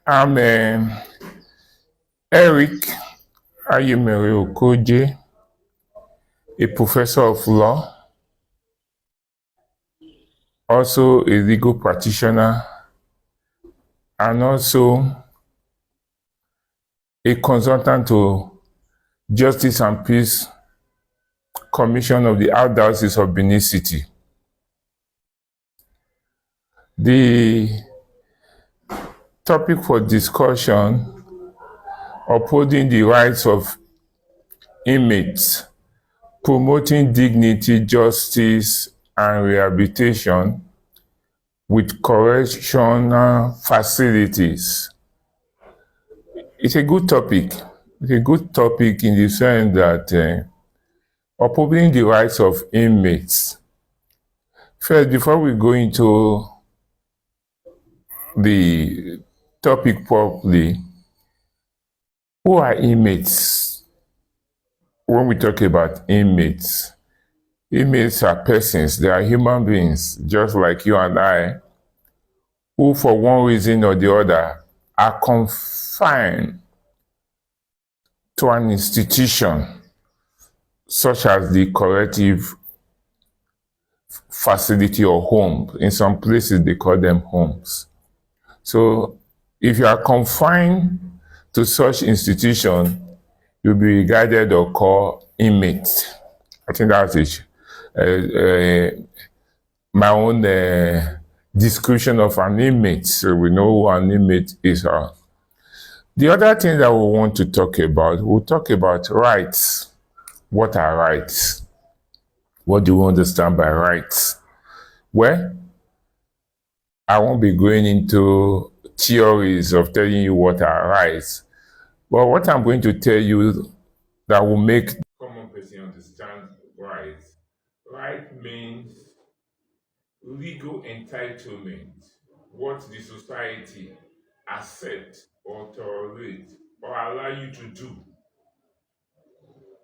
I'm Eric Ayemere Okojie, a professor of law, also a legal practitioner, and also a consultant to Justice and Peace Commission of the Archdiocese of Benin City. The topic for discussion: upholding the rights of inmates, promoting dignity, justice, and rehabilitation with correctional facilities. It's a good topic. It's a good topic in the sense that upholding the rights of inmates. First, before we go into the topic properly, who are inmates? When we talk about inmates are persons, they are human beings, just like you and I, who for one reason or the other are confined to an institution such as the corrective facility or home. In some places they call them homes. So if you are confined to such institution, you'll be regarded or called inmate. I think that's it. My own description of an inmate, so we know who an inmate is. The other thing that we want to talk about, we'll talk about rights. What are rights? What do we understand by rights? Well, I won't be going into theories of telling you what are rights, but what I'm going to tell you that will make common person understand rights. Right means legal entitlement, what the society accept or tolerate or allow you to do.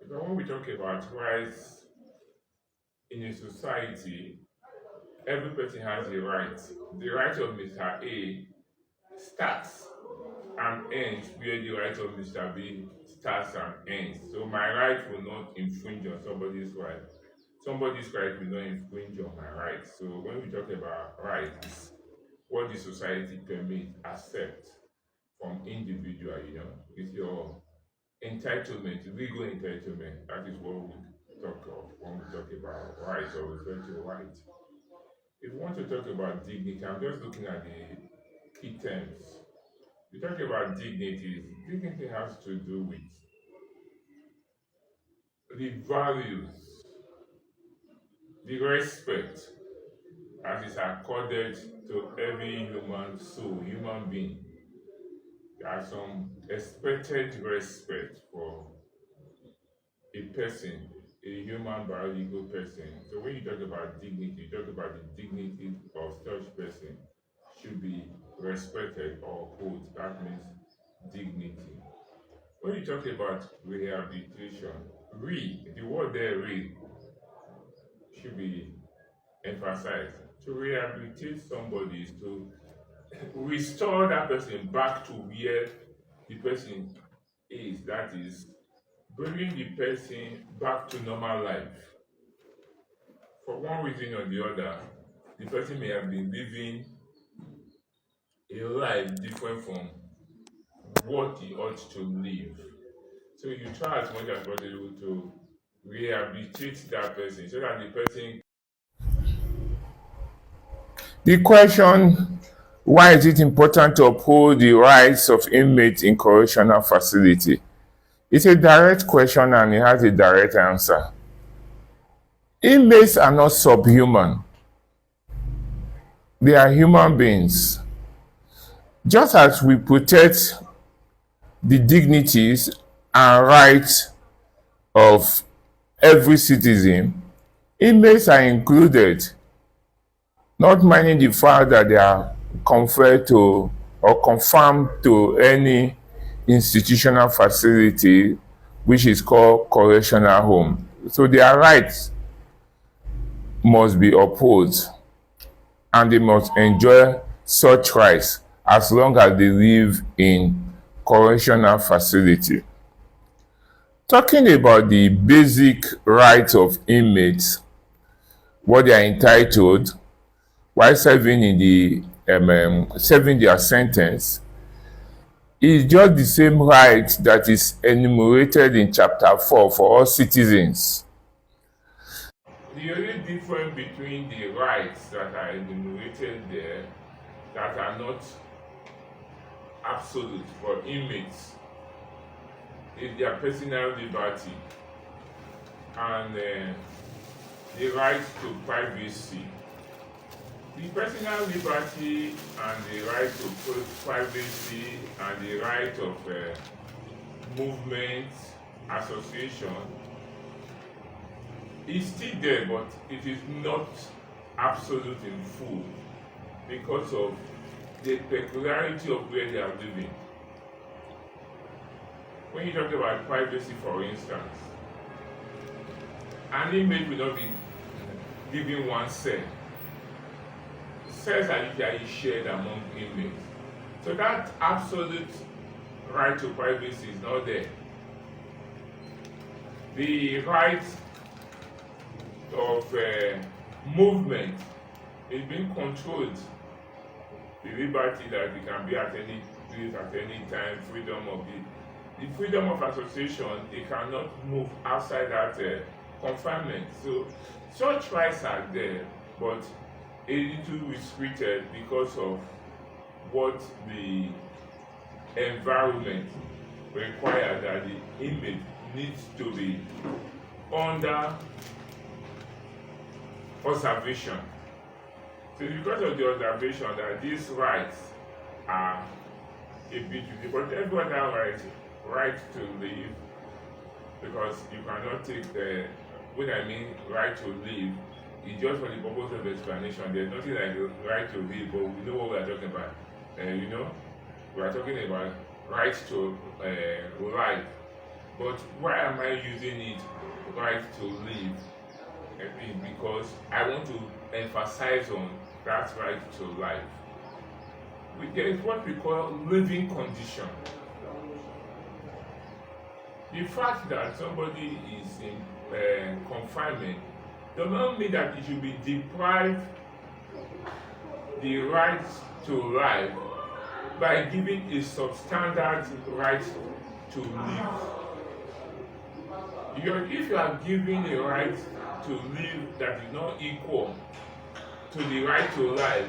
Because when we talk about rights in a society, every person has a right. The right of Mr. A starts and ends where the right of Mr. B starts and ends. So my right will not infringe on somebody's right. Somebody's right will not infringe on my right. So when we talk about rights, what the society permits, accept from individual, is your entitlement, legal entitlement. That is what we talk of when we talk about rights or refer to rights. If we want to talk about dignity, I'm just looking at the key terms. We talk about dignity. Dignity has to do with the values, the respect that is accorded to every human soul, human being. There's some expected respect for a person, a human biological person. So when you talk about dignity, you talk about the dignity of such person should be respected or upheld. That means dignity. When you talk about rehabilitation, the word there, should be emphasized. To rehabilitate somebody is to restore that person back to where the person is. That is, bringing the person back to normal life. For one reason or the other, the person may have been living a life different from what he ought to live. So you try as much as possible to rehabilitate that person so that the person. The question: why is it important to uphold the rights of inmates in correctional facility? It's a direct question and it has a direct answer. Inmates are not subhuman. They are human beings. Just as we protect the dignities and rights of every citizen, inmates are included, not minding the fact that they are conferred to or confirmed to any institutional facility which is called correctional home. So their rights must be upheld and they must enjoy such rights as long as they live in correctional facility. Talking about the basic rights of inmates, what they are entitled while serving in the serving their sentence, is just the same right that is enumerated in chapter 4 for all citizens. The only difference between the rights that are enumerated there that are not absolute for inmates is their personal liberty and the right to privacy. The personal liberty and the right to privacy and the right of movement, association is still there, but it is not absolute in full because of the peculiarity of where they are living. When you talk about privacy, for instance, an inmate will not be given one cell. Cells are usually shared among inmates. So that absolute right to privacy is not there. The right of movement is being controlled. The liberty that we can be at any place at any time, the freedom of association, they cannot move outside that confinement. So such rights are there, but a little restricted because of what the environment requires, that the inmate needs to be under observation. So because of the observation that these rights are a bit unique, but everyone has right to live, because you cannot take the, when I mean right to live, it's just for the purpose of explanation. There's nothing like the right to live, but we know what we are talking about. We are talking about right to life. But why am I using it, right to live? Because I want to emphasize on that right to life. There is what we call living condition. The fact that somebody is in confinement does not mean that he should be deprived the right to life by giving a substandard right to live. If you are given a right to live that is not equal to the right to life,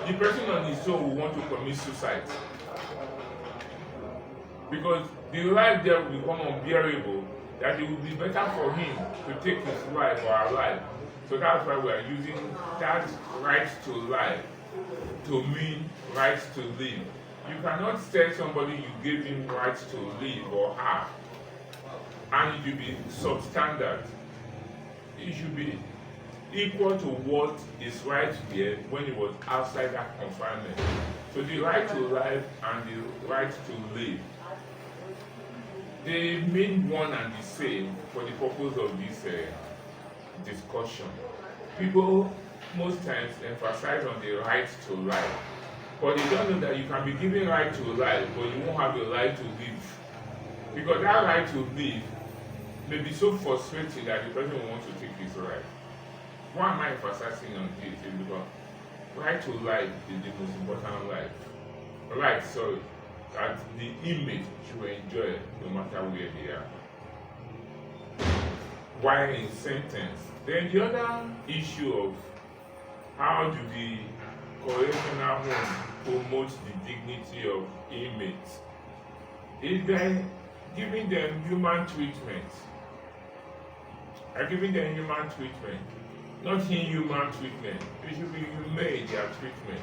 the person on his own will want to commit suicide. Because the life there will become unbearable, that it will be better for him to take his life or our life. So that's why we are using that right to life to mean right to live. You cannot tell somebody you gave him right to live or her, and it should be substandard. It should be equal to what is right there when it was outside that confinement. So the right to life and the right to live, they mean one and the same for the purpose of this discussion. People most times emphasize on the right to life, but they don't know that you can be given right to life, but you won't have the right to live. Because that right to live may be so frustrating that the person will want to take his life. Why am I emphasizing on this? Is because right to life is the most important life. Right, sorry, that the inmate should enjoy no matter where they are. While in sentence. Then the other issue of how do the correctional home promote the dignity of inmates is by giving them human treatment. Giving them human treatment, not inhuman treatment. It should be humane, their treatment.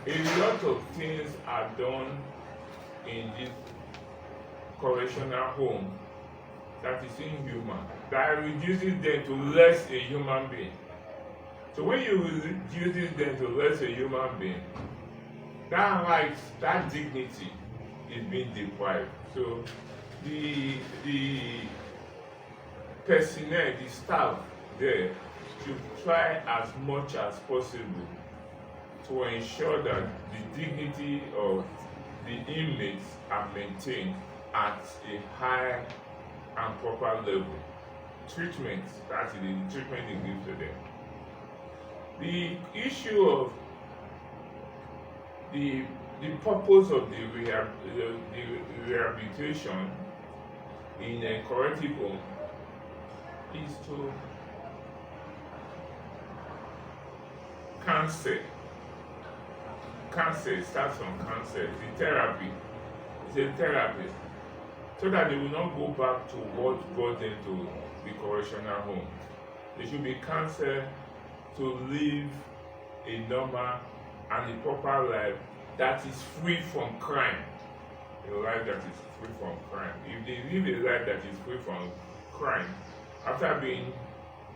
A lot of things are done in this correctional home that is inhuman, that reduces them to less a human being. So when you reduce them to less a human being, that right, that dignity is being deprived. So the personnel, the staff there should try as much as possible to ensure that the dignity of the inmates are maintained at a high and proper level. Treatment, that is the treatment they give to them. The issue of the purpose of the rehabilitation in a corrective home is to counsel. Counsel starts from counsel. The therapy is a therapy, so that they will not go back to what brought them to the correctional home. They should be counseled to live a normal and a proper life that is free from crime. A life that is free from crime. If they live a life that is free from crime, after being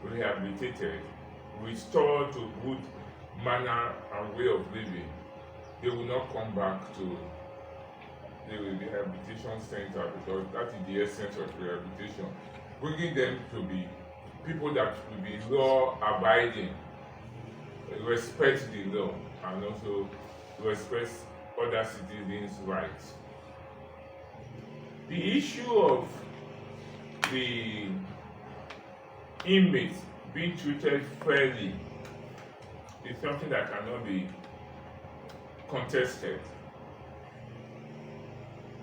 rehabilitated, restored to good manner and way of living, they will not come back to the rehabilitation center, because that is the essence of rehabilitation. Bringing them to be people that will be law abiding, respect the law, and also respect other citizens' rights. The issue of the inmates being treated fairly is something that cannot be contested,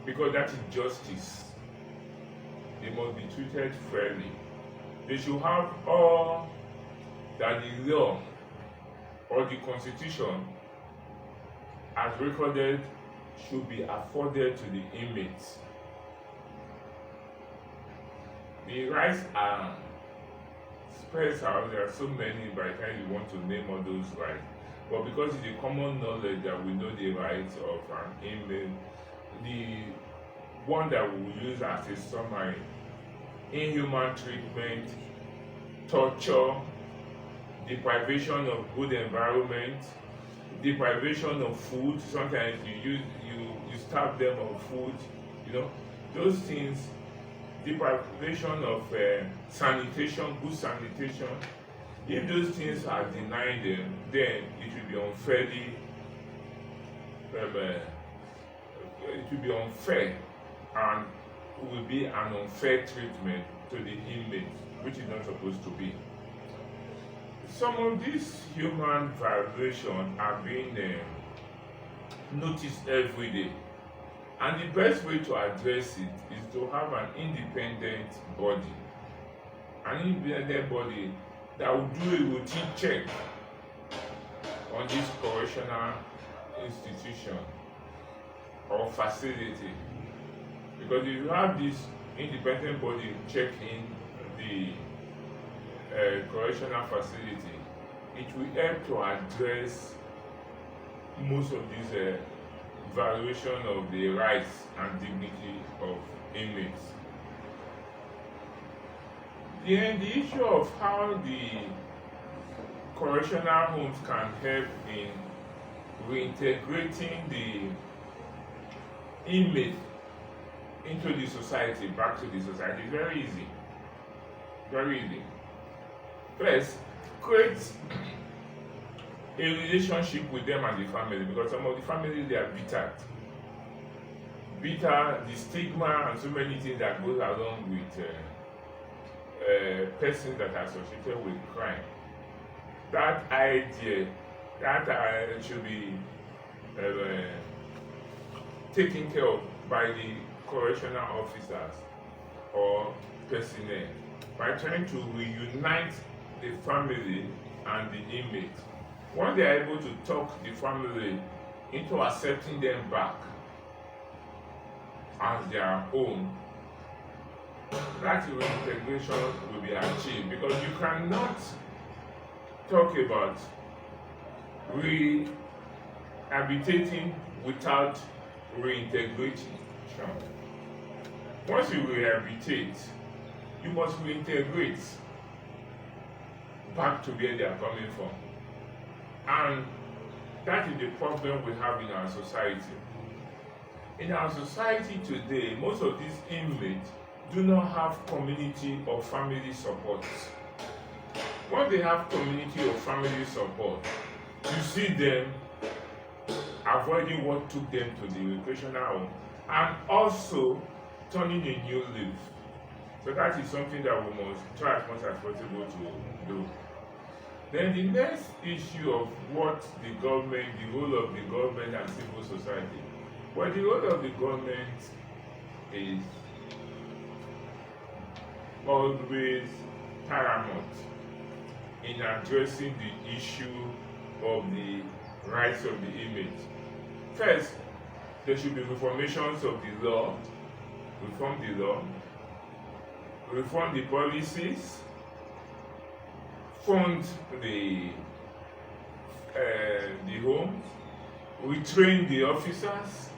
because that is justice. They must be treated fairly. They should have all that the law or the constitution as recorded should be afforded to the inmates. The rights are spread out. There are so many, by the time you want to name all those rights. But because it's a common knowledge that we know the rights of an inmate, the one that we will use as a summary: inhuman treatment, torture, deprivation of good environment, deprivation of food. Sometimes you starve them of food, those things. Deprivation of sanitation, good sanitation. If those things are denied them, then it will be unfairly. It will be unfair, and will be an unfair treatment to the inmates, which is not supposed to be. Some of these human violations are being noticed every day, and the best way to address it is to have an independent body, that will do a routine check on this correctional institution or facility. Because if you have this independent body checking the correctional facility, it will help to address most of these violation of the rights and dignity of inmates. Then the issue of how the correctional homes can help in reintegrating the inmate into the society, back to the society, is very easy. Very easy. First, create a relationship with them and the family, because some of the family, they are bitter, the stigma and so many things that goes along with persons that are associated with crime. That idea should be taken care of by the correctional officers or personnel by trying to reunite the family and the inmate. Once they are able to talk the family into accepting them back as their own, that reintegration will be achieved, because you cannot talk about rehabilitating without reintegration. Once you rehabilitate, you must reintegrate back to where they are coming from. And that is the problem we have in our society. In our society today, most of these inmates do not have community or family support. Once they have community or family support, you see them avoiding what took them to the recreational home, and also turning a new leaf. So that is something that we must try as much as possible to do. Then the next issue of what the government, the role of the government and civil society. Well, the role of the government is always paramount in addressing the issue of the rights of the inmates. First, there should be reformations of the law, reform the law, reform the policies, fund the homes, retrain the officers.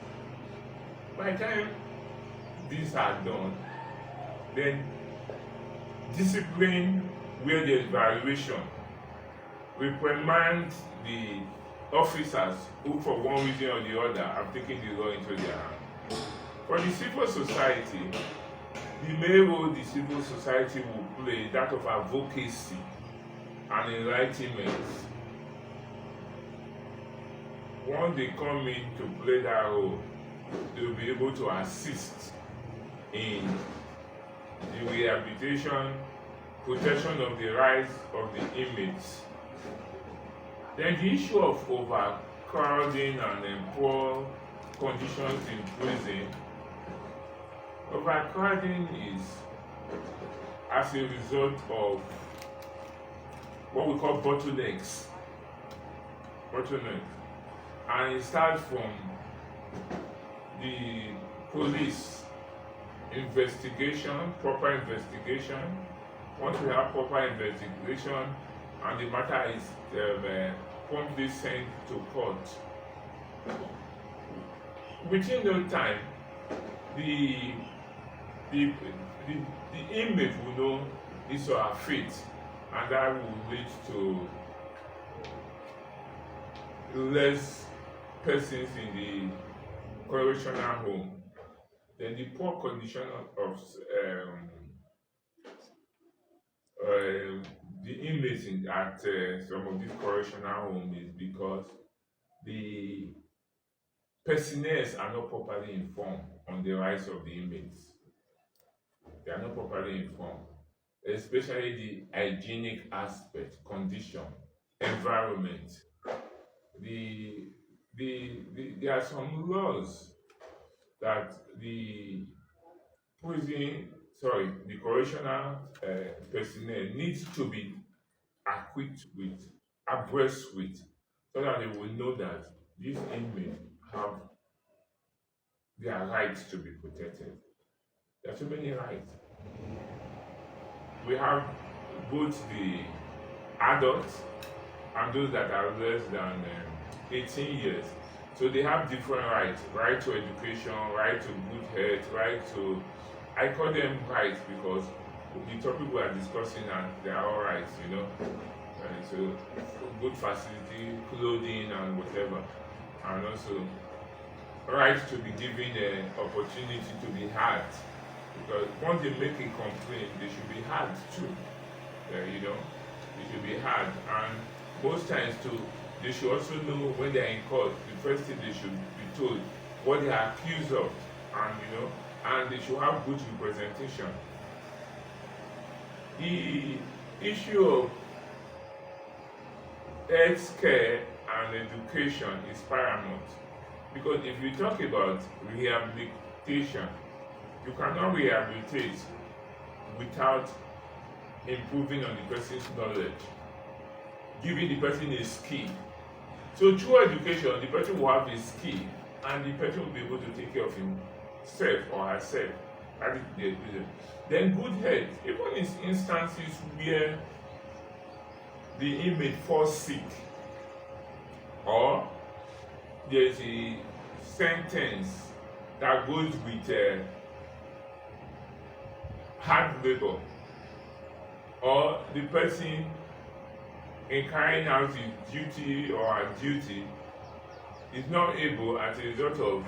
By the time these are done, then discipline where there is violation, reprimand the officers who for one reason or the other have taken the law into their hands. For the civil society, the main role the civil society will play is that of advocacy and enlightenment. Once they come in to play that role, they will be able to assist in the rehabilitation, protection of the rights of the inmates. Then the issue of overcrowding and poor conditions in prison. Overcrowding is as a result of what we call bottlenecks. And it starts from the police investigation, proper investigation. Once we have proper investigation and the matter is promptly sent to court, within no time, the inmate will know his or her fate, and that will lead to less persons in the correctional home. Then the poor condition of the inmates at some of these correctional homes is because the personnel are not properly informed on the rights of the inmates. They are not properly informed, especially the hygienic aspect, condition, environment. There are some laws that the correctional personnel needs to be abreast with, so that they will know that these inmates have their rights to be protected. There are so many rights. We have both the adults and those that are less than 18 years. So they have different rights. Right to education, right to good health, right to... I call them rights because the topic we are discussing, and they are all rights, so good facility, clothing and whatever. And also right to be given an opportunity to be heard. Because once they make a complaint, they should be heard too. They should be heard. And most times too, they should also know when they are in court, the first thing they should be told what they are accused of, and they should have good representation. The issue of health care and education is paramount, because if you talk about rehabilitation, you cannot rehabilitate without improving on the person's knowledge, giving the person a skill. So through education, the person will have a skill, and the person will be able to take care of himself or herself. Then good health, even in instances where the inmate falls sick, or there is a sentence that goes with hard labor, or the person in carrying out his duty or her duty is not able, as a result of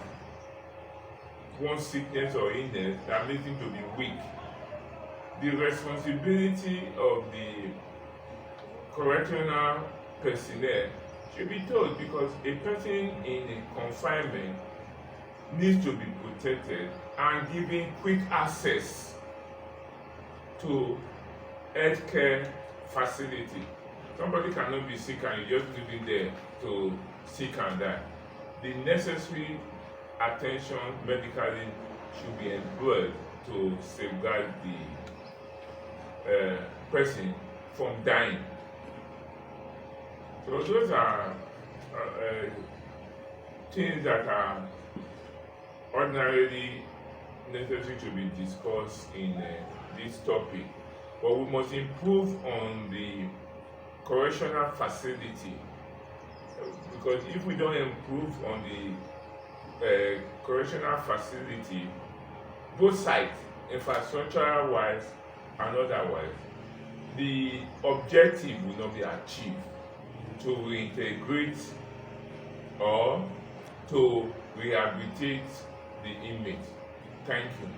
one sickness or illness that makes him to be weak, the responsibility of the correctional personnel should be told, because a person in a confinement needs to be protected and given quick access to healthcare facility. Somebody cannot be sick and you just leave it there to sick and die. The necessary attention medically should be employed to safeguard the person from dying. So those are things that are ordinarily necessary to be discussed in this topic. But we must improve on the correctional facility, because if we don't improve on the correctional facility, both sides, infrastructure wise and otherwise, the objective will not be achieved to reintegrate or to rehabilitate the inmate. Thank you.